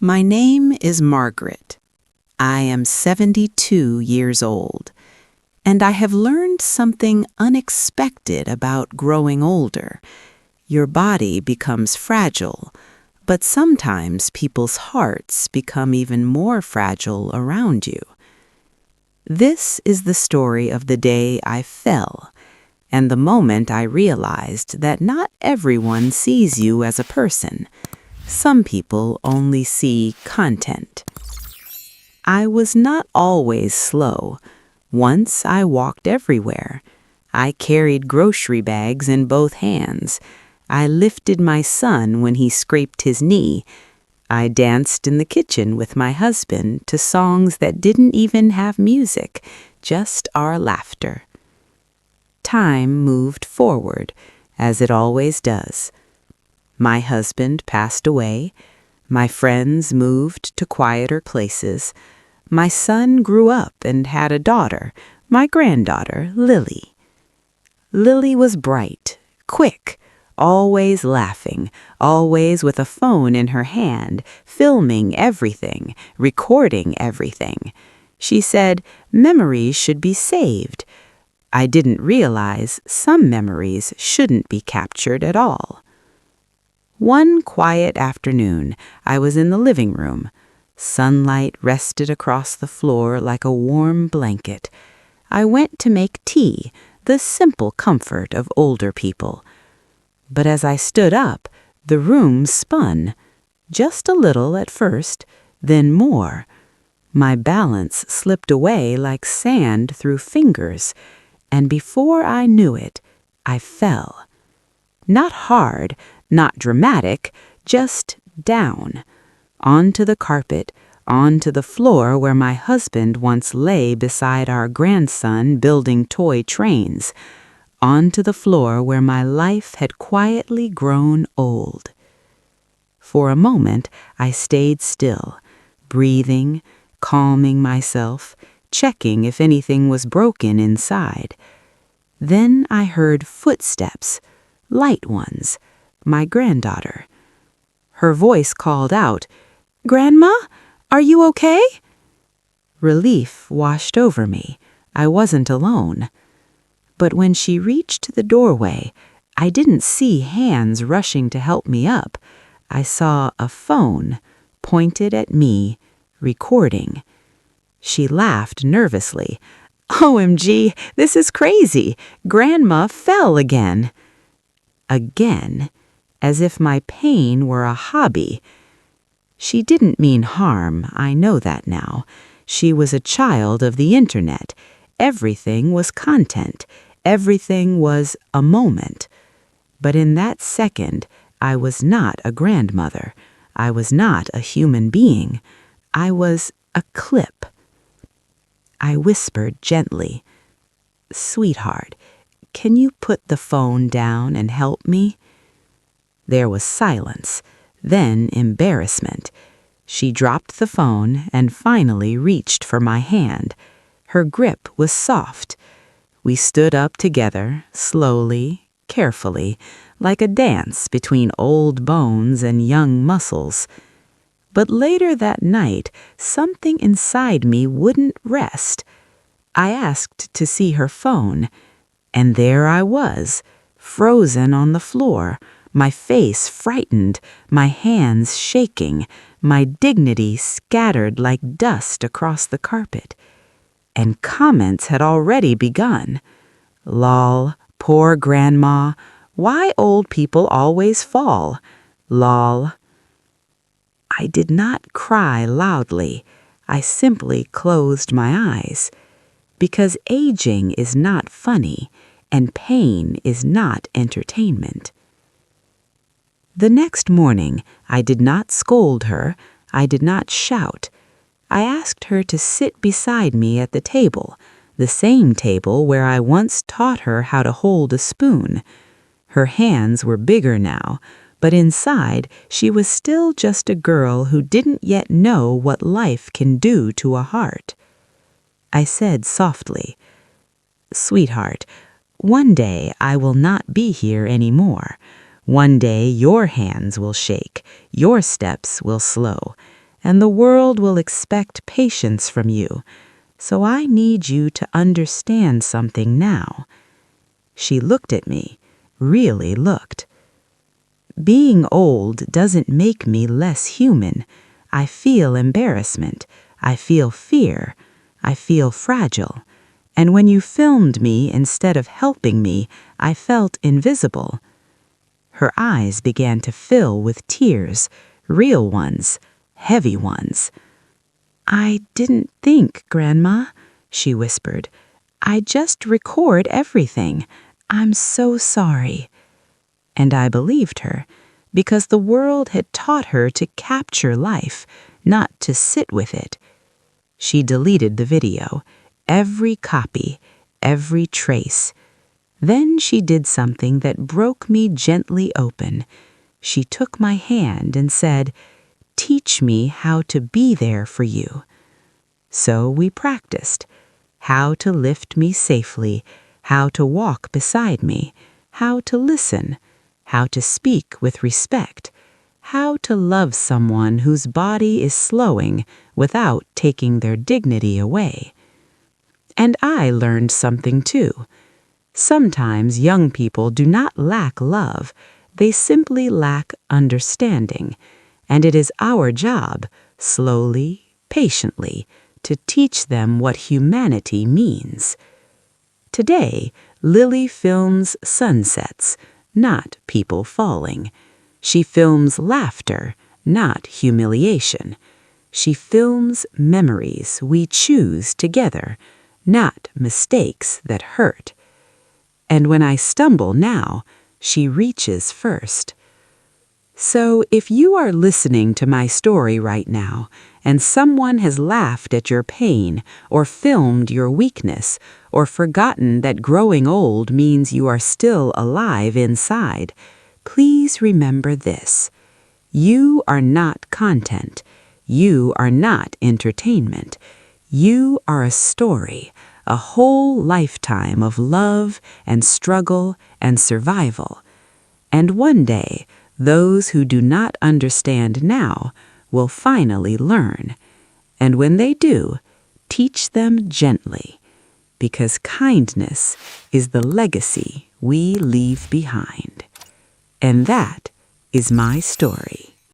My name is Margaret. I am 72 years old, and I have learned something unexpected about growing older. Your body becomes fragile, but sometimes people's hearts become even more fragile around you. This is the story of the day I fell, and the moment I realized that not everyone sees you as a person. Some people only see content. I was not always slow. Once I walked everywhere. I carried grocery bags in both hands. I lifted my son when he scraped his knee. I danced in the kitchen with my husband to songs that didn't even have music, just our laughter. Time moved forward, as it always does. My husband passed away. My friends moved to quieter places. My son grew up and had a daughter, my granddaughter, Lily. Lily was bright, quick, always laughing, always with a phone in her hand, filming everything, recording everything. She said memories should be saved. I didn't realize some memories shouldn't be captured at all. One quiet afternoon, I was in the living room. Sunlight rested across the floor like a warm blanket. I went to make tea, the simple comfort of older people. But as I stood up, the room spun. Just a little at first, then more. My balance slipped away like sand through fingers, and before I knew it, I fell. Not hard, not dramatic, just down. Onto the carpet, onto the floor where my husband once lay beside our grandson building toy trains. Onto the floor where my life had quietly grown old. For a moment, I stayed still, breathing, calming myself, checking if anything was broken inside. Then I heard footsteps, light ones, my granddaughter. Her voice called out, "Grandma, are you okay?" Relief washed over me. I wasn't alone. But when she reached the doorway, I didn't see hands rushing to help me up. I saw a phone pointed at me, recording. She laughed nervously. "OMG, this is crazy. Grandma fell again." Again, as if my pain were a hobby. She didn't mean harm, I know that now. She was a child of the internet. Everything was content. Everything was a moment. But in that second, I was not a grandmother. I was not a human being. I was a clip. I whispered gently, "Sweetheart, can you put the phone down and help me?" There was silence, then embarrassment. She dropped the phone and finally reached for my hand. Her grip was soft. We stood up together, slowly, carefully, like a dance between old bones and young muscles. But later that night, something inside me wouldn't rest. I asked to see her phone, and there I was, frozen on the floor, my face frightened, my hands shaking, my dignity scattered like dust across the carpet. And comments had already begun. "Lol, poor grandma. Why old people always fall. Lol." I did not cry loudly. I simply closed my eyes. Because aging is not funny, and pain is not entertainment. The next morning, I did not scold her. I did not shout. I asked her to sit beside me at the table, the same table where I once taught her how to hold a spoon. Her hands were bigger now, but inside she was still just a girl who didn't yet know what life can do to a heart. I said softly, "Sweetheart, one day I will not be here anymore. One day your hands will shake, your steps will slow. and the world will expect patience from you, so I need you to understand something now." She looked at me, really looked. "Being old doesn't make me less human. I feel embarrassment. I feel fear. I feel fragile. And when you filmed me instead of helping me, I felt invisible." Her eyes began to fill with tears, real ones, heavy ones. "I didn't think, Grandma," she whispered. "I just record everything. I'm so sorry." And I believed her, because the world had taught her to capture life, not to sit with it. She deleted the video, every copy, every trace. Then she did something that broke me gently open. She took my hand and said, "Teach me how to be there for you." So we practiced how to lift me safely, how to walk beside me, how to listen, how to speak with respect, how to love someone whose body is slowing without taking their dignity away. And I learned something too. Sometimes young people do not lack love, they simply lack understanding, and it is our job, slowly, patiently, to teach them what humanity means. Today, Lily films sunsets, not people falling. She films laughter, not humiliation. She films memories we choose together, not mistakes that hurt. And when I stumble now, she reaches first. So if you are listening to my story right now, and someone has laughed at your pain, or filmed your weakness, or forgotten that growing old means you are still alive inside, please remember this. You are not content. You are not entertainment. You are a story, a whole lifetime of love and struggle and survival. And one day, those who do not understand now will finally learn. And when they do, teach them gently, because kindness is the legacy we leave behind. And that is my story.